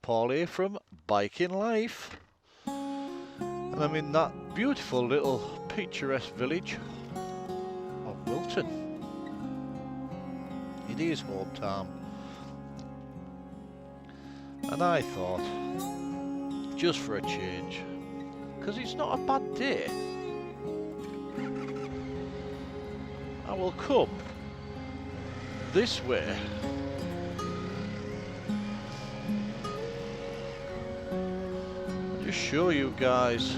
Paul here from Biking Life, and I'm in that beautiful little picturesque village of Wilton. It is hometown, and I thought, just for a change, because it's not a bad day, I will come this way and just show you guys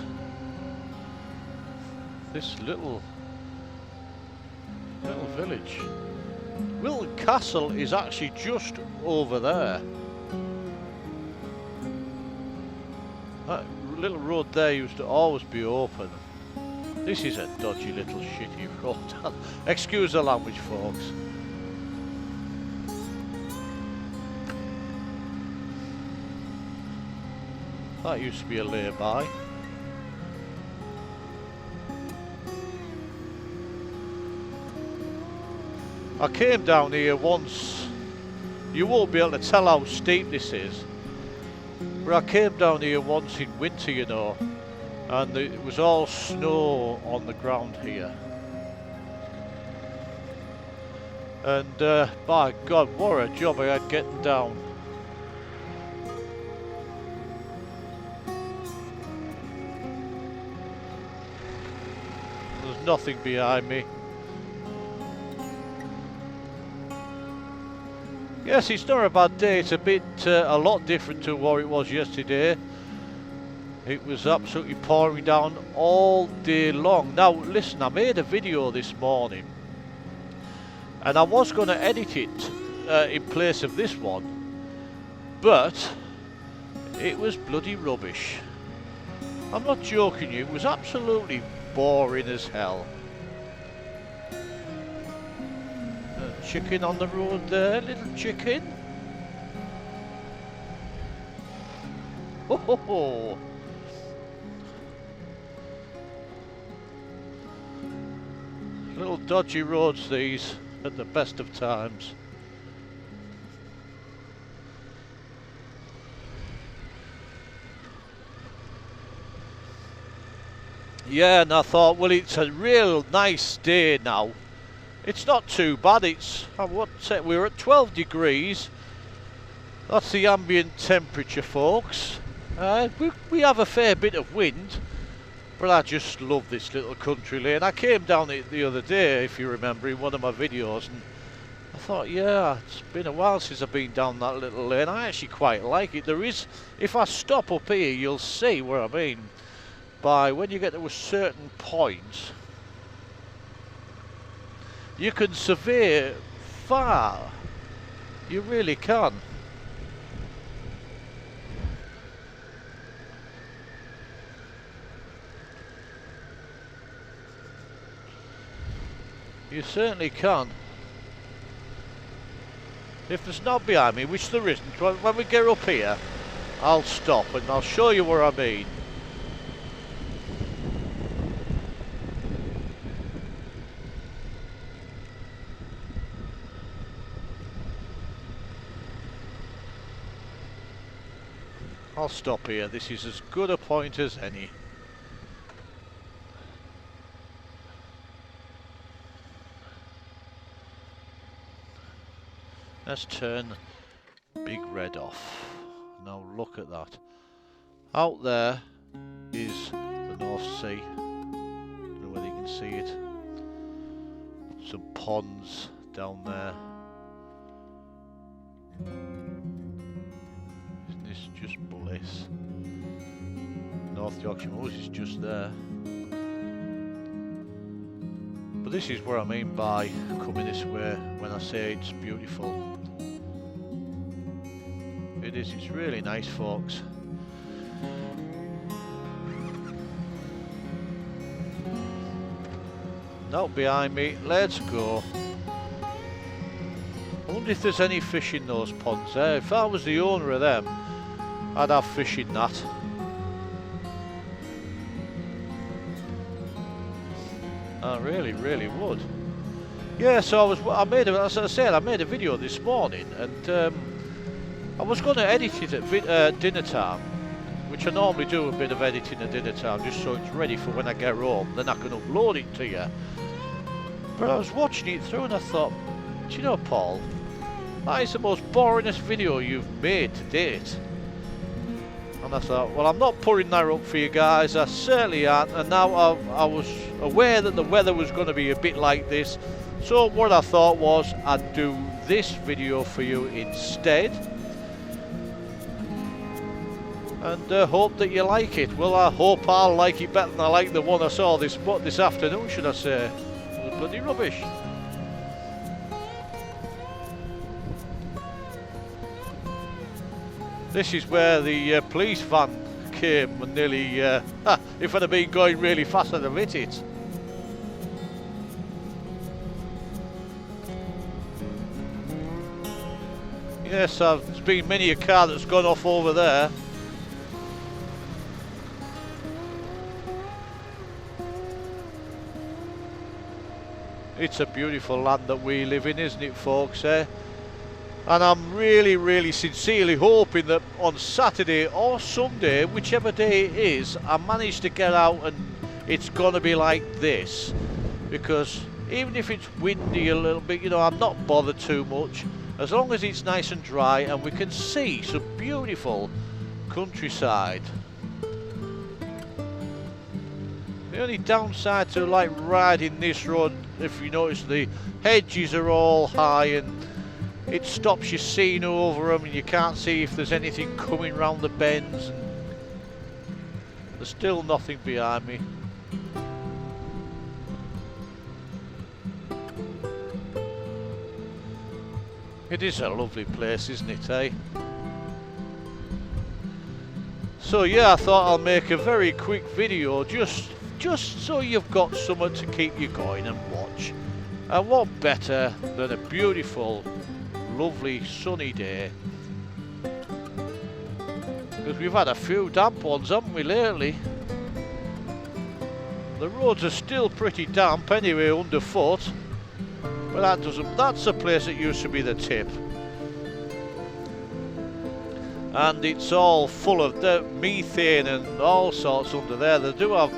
this little village. Wilton Castle is actually just over there. That little road there used to always be open. This is a dodgy little shitty road. Excuse the language, folks. That used to be a lay-by. I came down here once. You won't be able to tell how steep this is, but I came down here once in winter, you know, and it was all snow on the ground here. And by God, what a job I had getting down. There's nothing behind me. Yes, it's not a bad day. It's a lot different to what it was yesterday. It was absolutely pouring down all day long. Now, listen, I made a video this morning, and I was going to edit it in place of this one, but it was bloody rubbish. I'm not joking you, it was absolutely boring as hell. Chicken on the road there, little chicken. Ho ho ho! Little dodgy roads these, at the best of times. Yeah, and I thought, well, it's a real nice day now. It's not too bad. It's, I would say, we're at 12 degrees. That's the ambient temperature, folks. We have a fair bit of wind, but I just love this little country lane. I came down it the other day, if you remember, in one of my videos, and I thought, yeah, it's been a while since I've been down that little lane. I actually quite like it. There is, if I stop up here, you'll see what I mean. By when you get to a certain point, you can survey far. You really can. You certainly can. If there's not behind me, which there isn't, when we get up here, I'll stop and I'll show you what I mean. I'll stop here. This is as good a point as any. Let's turn Big Red off. Now look at that. Out there is the North Sea. I don't know whether you can see it. Some ponds down there. Isn't this just bliss? North Yorkshire Moors is just there. But this is what I mean by coming this way when I say it's beautiful. It is, it's really nice, folks. Now behind me, let's go. I wonder if there's any fish in those ponds there. If I was the owner of them, I'd have fish in that. I really, really would. Yeah, so I made a video this morning, and I was going to edit it at dinner time, which I normally do a bit of editing at dinner time, just so it's ready for when I get home, then I can upload it to you. But I was watching it through and I thought, do you know, Paul, that is the most boringest video you've made to date. And I thought, well, I'm not putting that up for you guys, I certainly aren't. And now I was aware that the weather was going to be a bit like this, so what I thought was I'd do this video for you instead. And hope that you like it. Well, I hope I'll like it better than I like the one I saw this afternoon, should I say. It was bloody rubbish. This is where the police van came and nearly, if I'd have been going really fast, I'd have hit it. Yes, there's been many a car that's gone off over there. It's a beautiful land that we live in, isn't it, folks, eh? And I'm really, really sincerely hoping that on Saturday or Sunday, whichever day it is, I manage to get out and it's going to be like this. Because even if it's windy a little bit, you know, I'm not bothered too much. As long as it's nice and dry and we can see some beautiful countryside. The only downside to like riding this road, if you notice, the hedges are all high and it stops you seeing over them and you can't see if there's anything coming round the bends. And there's still nothing behind me. It is a lovely place, isn't it, eh? So yeah, I thought I'll make a very quick video just so you've got something to keep you going and watch. And what better than a beautiful, lovely sunny day, because we've had a few damp ones, haven't we, lately? The roads are still pretty damp anyway underfoot, but that's a place that used to be the tip, and it's all full of methane and all sorts under there. They do have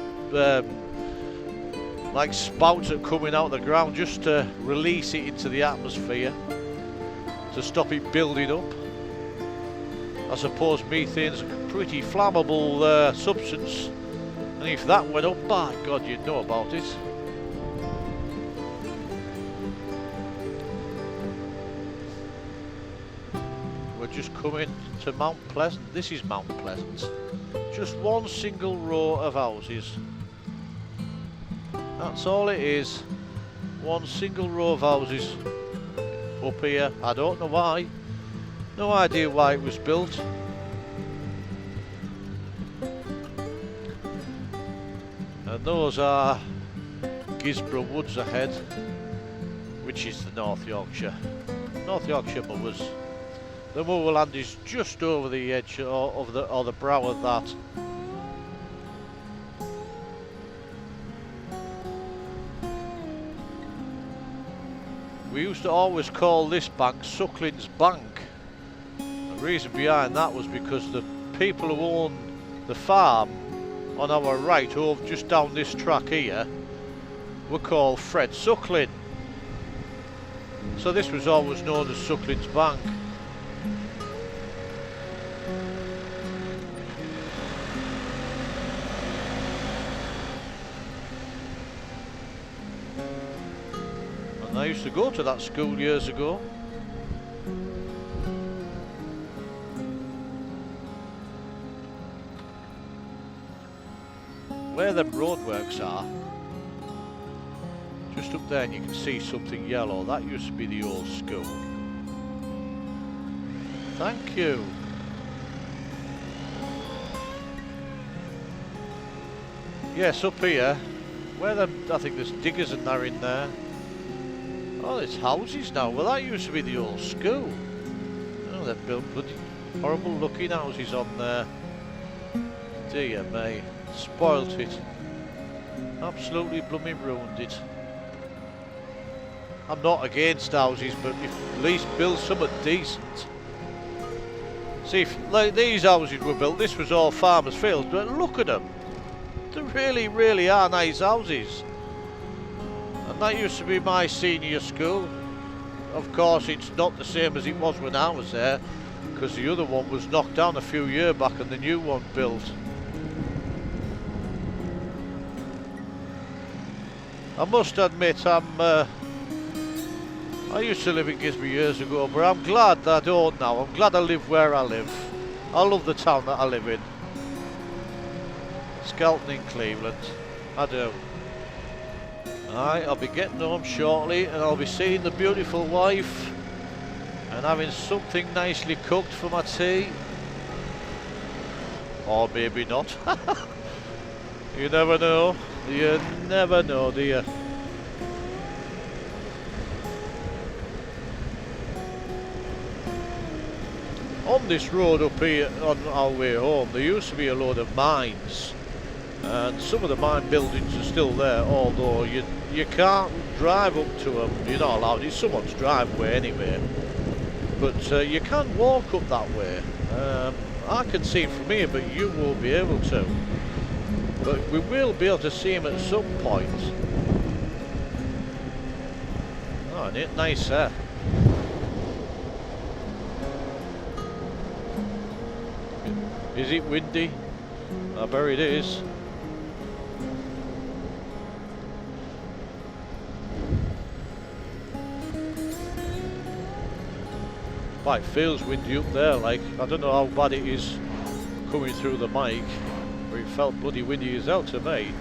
like spouts that are coming out of the ground just to release it into the atmosphere to stop it building up. I suppose methane's a pretty flammable substance, and if that went up, by God, you'd know about it. We're just coming to Mount Pleasant. This is Mount Pleasant. Just one single row of houses. That's all it is. One single row of houses up here. I don't know why. No idea why it was built. And those are Gisborough Woods ahead, which is the North Yorkshire Moors. The moorland is just over the edge of the brow of that. We used to always call this bank Sucklin's Bank. The reason behind that was because the people who owned the farm on our right, over just down this track here, were called Fred Sucklin. So this was always known as Sucklin's Bank. I used to go to that school years ago. Where them roadworks are, just up there, and you can see something yellow. That used to be the old school. Thank you. Yes, up here, where them, I think there's diggers and they're in there. Oh, there's houses now. Well, that used to be the old school. Oh, they've built bloody horrible looking houses on there. Dear me, spoilt it. Absolutely blooming ruined it. I'm not against houses, but if at least build something decent. See, like these houses were built, this was all farmers' fields, but look at them. They really, really are nice houses. And that used to be my senior school. Of course, it's not the same as it was when I was there, because the other one was knocked down a few years back and the new one built. I must admit, I used to live in Gisby years ago, but I'm glad that I don't now. I'm glad I live where I live. I love the town that I live in. Skelton in Cleveland. I do. Alright, I'll be getting home shortly and I'll be seeing the beautiful wife and having something nicely cooked for my tea. Or maybe not. You never know. You never know, do you? On this road up here on our way home, there used to be a load of mines. And some of the mine buildings are still there, although you can't drive up to them. You're not allowed. It's someone's driveway anyway. But you can walk up that way. I can see it from here, but you won't be able to. But we will be able to see him at some point. Oh, isn't it nice there? Is it windy? I bet it is. It feels windy up there, like, I don't know how bad it is coming through the mic, but it felt bloody windy as hell to me.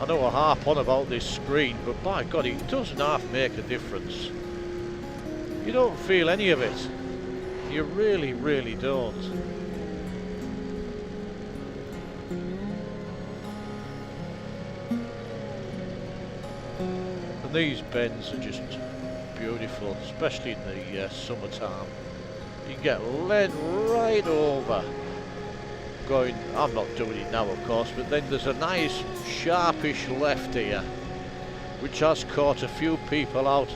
I know I harp on about this screen, but by God, it doesn't half make a difference. You don't feel any of it. You really, really don't. And these bends are just beautiful, especially in the summertime. You can get led right over. Going, I'm not doing it now of course, but then there's a nice sharpish left here, which has caught a few people out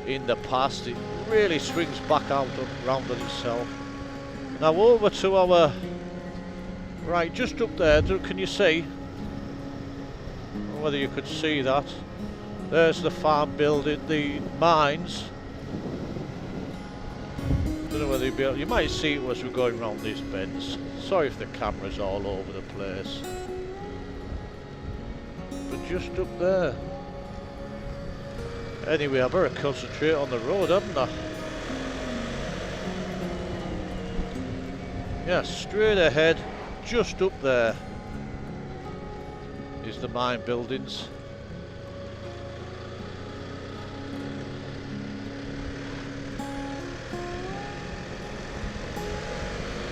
in the past. It really swings back out round on itself. Now over to our right, just up there, can you see? I don't know whether you could see that. There's the farm building, the mines. Don't know whether you'll be able, you might see it as we're going round these bends. Sorry if the camera's all over the place. But just up there. Anyway, I better concentrate on the road, haven't I? Yeah, straight ahead, just up there is the mine buildings.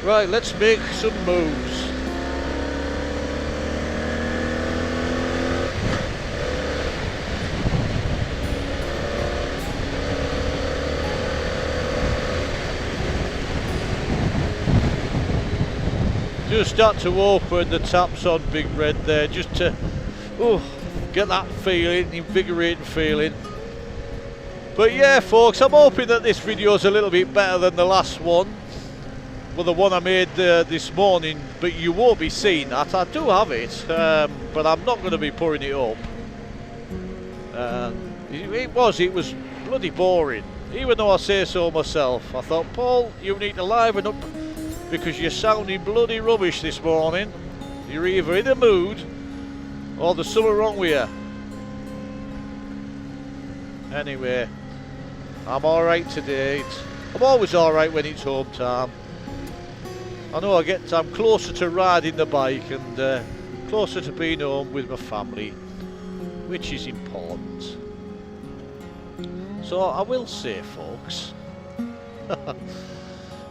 Right, let's make some moves. Just start to open the taps on Big Red there, just to get that feeling, invigorating feeling. But yeah folks, I'm hoping that this video is a little bit better than the last one. Well, the one I made this morning, but you won't be seeing that. I do have it, but I'm not going to be putting it up. It was bloody boring, even though I say so myself. I thought, Paul, you need to liven up because you're sounding bloody rubbish this morning. You're either in a mood or there's something wrong with you. Anyway, I'm alright today. I'm always alright when it's home time. I know I'm closer to riding the bike and closer to being home with my family, which is important. So I will say, folks,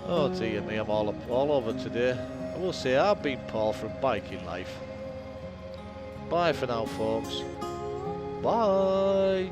oh dear me, I'm all over today. I will say I've been Paul from Biking Life. Bye for now, folks. Bye.